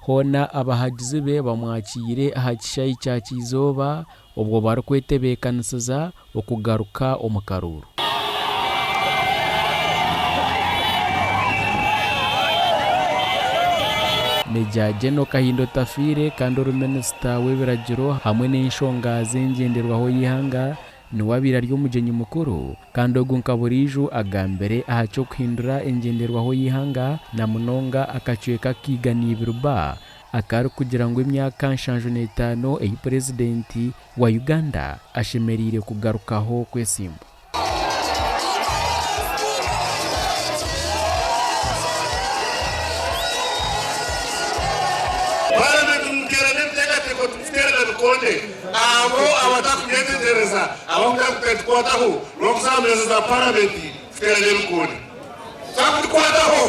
hona abahagizi be bamwakire aha kishayi cya kizoba ubwo barikwetebekanisiza okugaruka omu karuru. Meja General Kahinda Otafiire kandi Minisita w'ebiragiro hamwe n'enshonga z'engyenderwaho y'ihanga niwabira ry'omugenyi mukuru kandi ogu nkaburiiju Agambire aha ky'okuhindura engenderwaho y'ihanga na munonga akacweka kiiganiibirwa akari kugira ngu emyaka 75 eyi Purezidenti wa Uganda ashemereire kugarukaho kwesimba. Abo abatakugendereza abo kwataho no kuzameza parliament fiteranye rukundi takwataho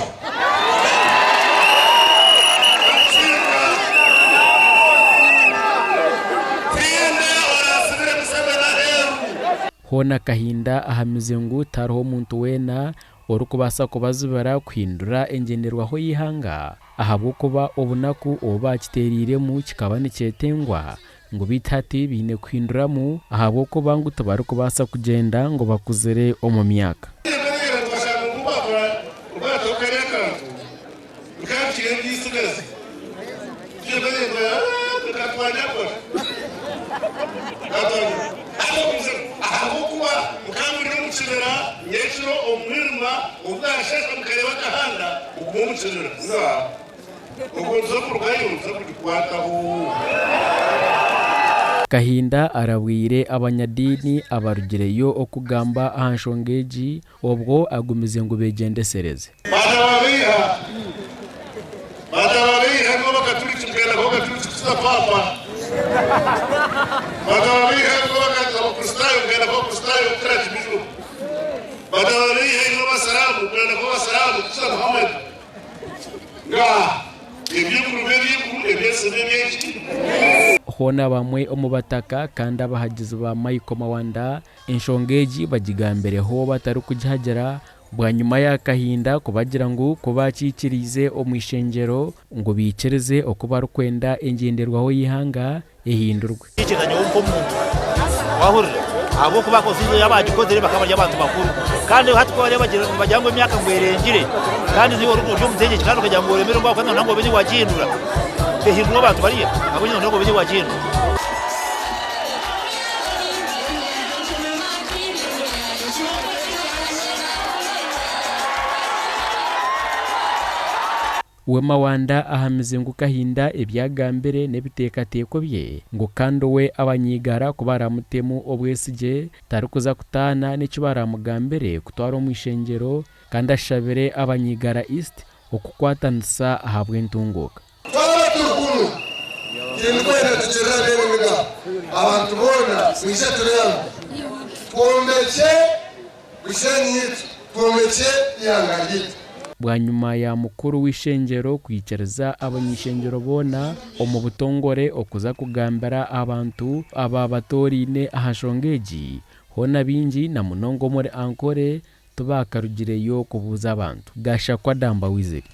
hona Kahinda ahamize ngu tariho omuntu wena orukubasa kubazibara kuhindura engenderwaho y'ihanga ahabwokuba obunaku oba kiteriremu kikaba nikyetengwa ngo bitati bine kuhinduramu ahabwokuba ngu tabarukubasa kugenda ngo bakuzire omu myaka. Kahinda arabwire abanyadini abarugireyo okugamba aha nshonga egi obwo agumize ngu begendesereze. Batababiha ngo bakaturikimbera ko gaturikisa papa. Batababiha ngo bakaturikistayo ngera ko kustayo traje bizu. Batababiha ngo basalamu ngera ko basalamu kusa Muhammad. Nga hona bamwe omu bataka kandi abahagizi ba Michael Mawanda enshonga egi bagigambireho batari kugihagera bwa nyuma ya Kahinda kubagira ngu kubakikirize omu ishengero ngo bikereze okuba rukwenda engenderwaho y'ihanga ehindurwe. Ikiranye umuntu wahurira abo kubakoze yabagikozere bakabarya abantu bakuru kandi hati ko bajya ngo imyaka ngwerengire kandi ziho ryo mutegeke kandi kujya ngo remere ngo kandi ntango benye wagindura behindura abantu bariya abo nyine ntango benye wagindura. Mawanda ahamize ngu Kahinda ebyagambire n'ebiteekateeko bye ngo kandi we abanyigara kubaramutemu obwesige tari kuza kutana n'ekyo baramugambire kutwara omu ishengero kandi ashabire abanyigara East okukwatanisa aha bw'entunguuka. Abantu bona mwishaturyango kombeche kushenyitu kombeche yangagitu bwa nyuma ya mukuru w'ishengero kwikereza abanyishengero bona omu butongore okuza kugambira abantu aba batorine ahashonga egi hona bingi na munongo muri ankore tubakarugireyo kubuza abantu gashakwa damba wizeri.